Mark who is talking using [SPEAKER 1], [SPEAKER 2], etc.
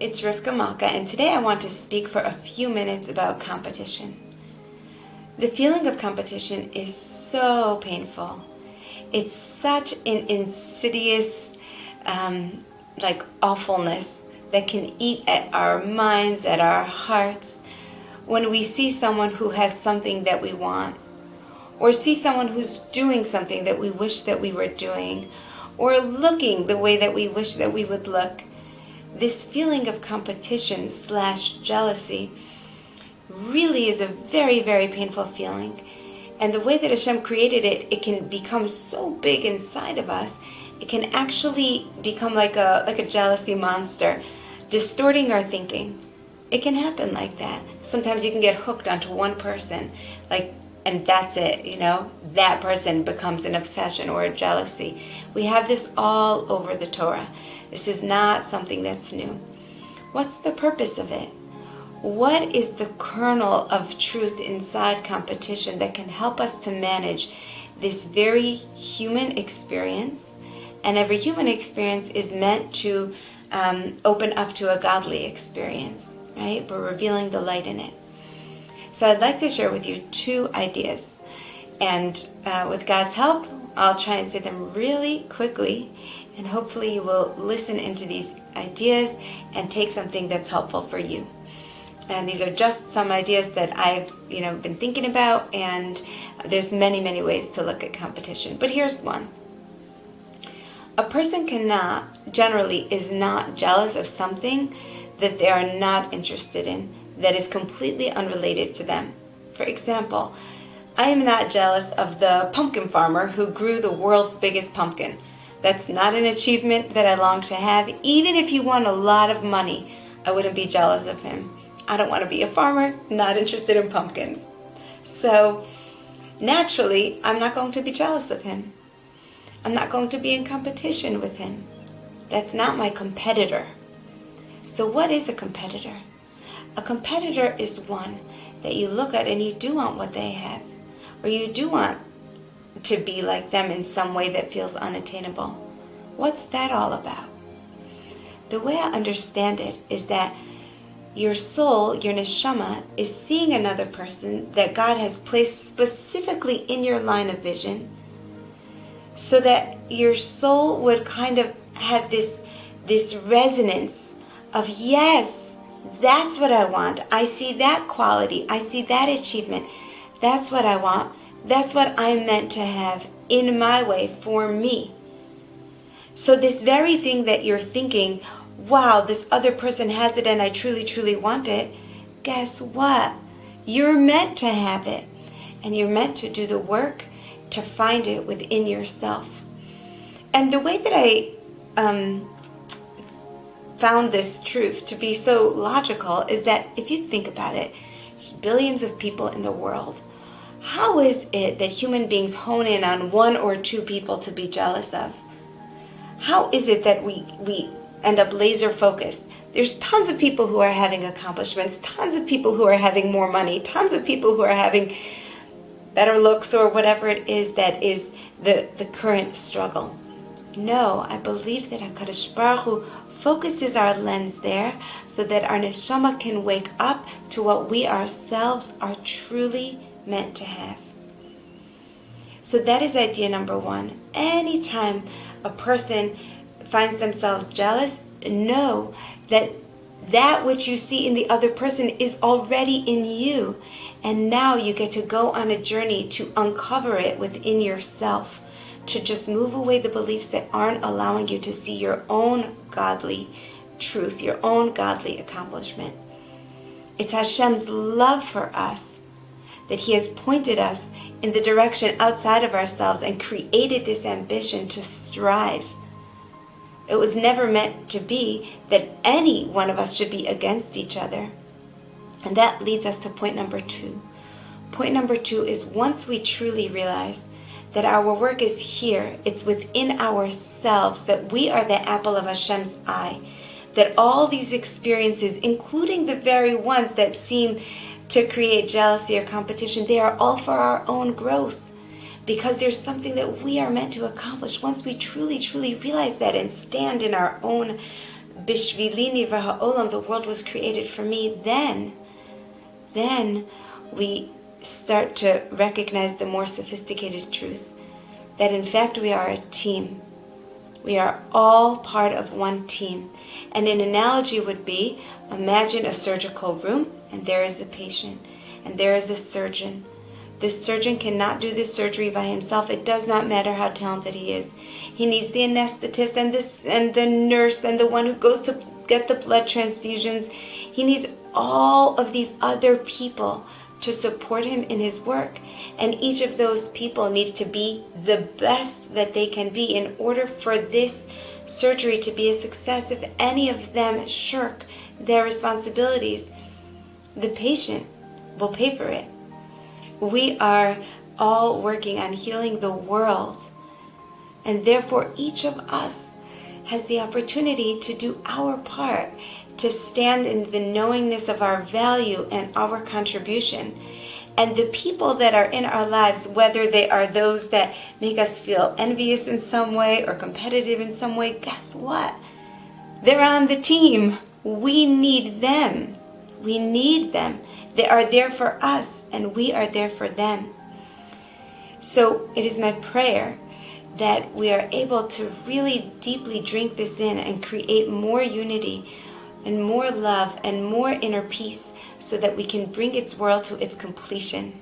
[SPEAKER 1] it's Rivka Malka, and today I want to speak for a few minutes about competition. The feeling of competition is so painful. It's such an insidious, awfulness that can eat at our minds, at our hearts, when we see someone who has something that we want, or see someone who's doing something that we wish that we were doing, or looking the way that we wish that we would look. This feeling of competition / jealousy really is a very, very painful feeling. And the way that Hashem created it, it can become so big inside of us, it can actually become like a jealousy monster, distorting our thinking. It can happen like that. Sometimes you can get hooked onto one person, and that's it, that person becomes an obsession or a jealousy. We have this all over the Torah. This is not something that's new. What's the purpose of it? What is the kernel of truth inside competition that can help us to manage this very human experience? And every human experience is meant to open up to a godly experience, right? We're revealing the light in it. So I'd like to share with you 2 ideas. And with God's help, I'll try and say them really quickly. And hopefully you will listen into these ideas and take something that's helpful for you. And these are just some ideas that I've been thinking about. And there's many, many ways to look at competition. But here's one. A person is not jealous of something that they are not interested in, that is completely unrelated to them. For example, I am not jealous of the pumpkin farmer who grew the world's biggest pumpkin. That's not an achievement that I long to have. Even if he won a lot of money, I wouldn't be jealous of him. I don't want to be a farmer, not interested in pumpkins. So naturally, I'm not going to be jealous of him. I'm not going to be in competition with him. That's not my competitor. So what is a competitor? A competitor is one that you look at and you do want what they have, or you do want to be like them in some way that feels unattainable. What's that all about? The way I understand it is that your soul, your neshama, is seeing another person that God has placed specifically in your line of vision, so that your soul would kind of have this resonance of, yes, that's what I want. I see that quality. I see that achievement. That's what I want. That's what I'm meant to have in my way for me. So this very thing that you're thinking, wow, this other person has it and I truly, truly want it, guess what? You're meant to have it. And you're meant to do the work to find it within yourself. And the way that I found this truth to be so logical is that if you think about it, there's billions of people in the world. How is it that human beings hone in on 1 or 2 people to be jealous of? How is it that we end up laser focused? There's tons of people who are having accomplishments, tons of people who are having more money, tons of people who are having better looks or whatever it is that is the current struggle. No, I believe that HaKadosh Baruch Hu focuses our lens there so that our neshama can wake up to what we ourselves are truly meant to have. So that is idea number 1. Anytime a person finds themselves jealous, know that which you see in the other person is already in you. And now you get to go on a journey to uncover it within yourself, to just move away the beliefs that aren't allowing you to see your own godly truth, your own godly accomplishment. It's Hashem's love for us that He has pointed us in the direction outside of ourselves and created this ambition to strive. It was never meant to be that any one of us should be against each other. And that leads us to point number 2. Point number 2 is once we truly realize that our work is here, it's within ourselves, that we are the apple of Hashem's eye, that all these experiences, including the very ones that seem to create jealousy or competition, they are all for our own growth, because there's something that we are meant to accomplish. Once we truly, truly realize that and stand in our own Bishvili nivra ha'olam, the world was created for me, then we start to recognize the more sophisticated truth that in fact we are a team. We are all part of one team. And an analogy would be, imagine a surgical room, and there is a patient, and there is a surgeon. This surgeon cannot do this surgery by himself. It does not matter how talented he is. He needs the anesthetist and the nurse and the one who goes to get the blood transfusions. He needs all of these other people to support him in his work. And each of those people needs to be the best that they can be in order for this surgery to be a success. If any of them shirk their responsibilities, the patient will pay for it. We are all working on healing the world, and therefore each of us has the opportunity to do our part, to stand in the knowingness of our value and our contribution. And the people that are in our lives, whether they are those that make us feel envious in some way or competitive in some way, guess what? They're on the team. We need them. We need them. They are there for us, and we are there for them. So it is my prayer that we are able to really deeply drink this in and create more unity and more love and more inner peace so that we can bring its world to its completion.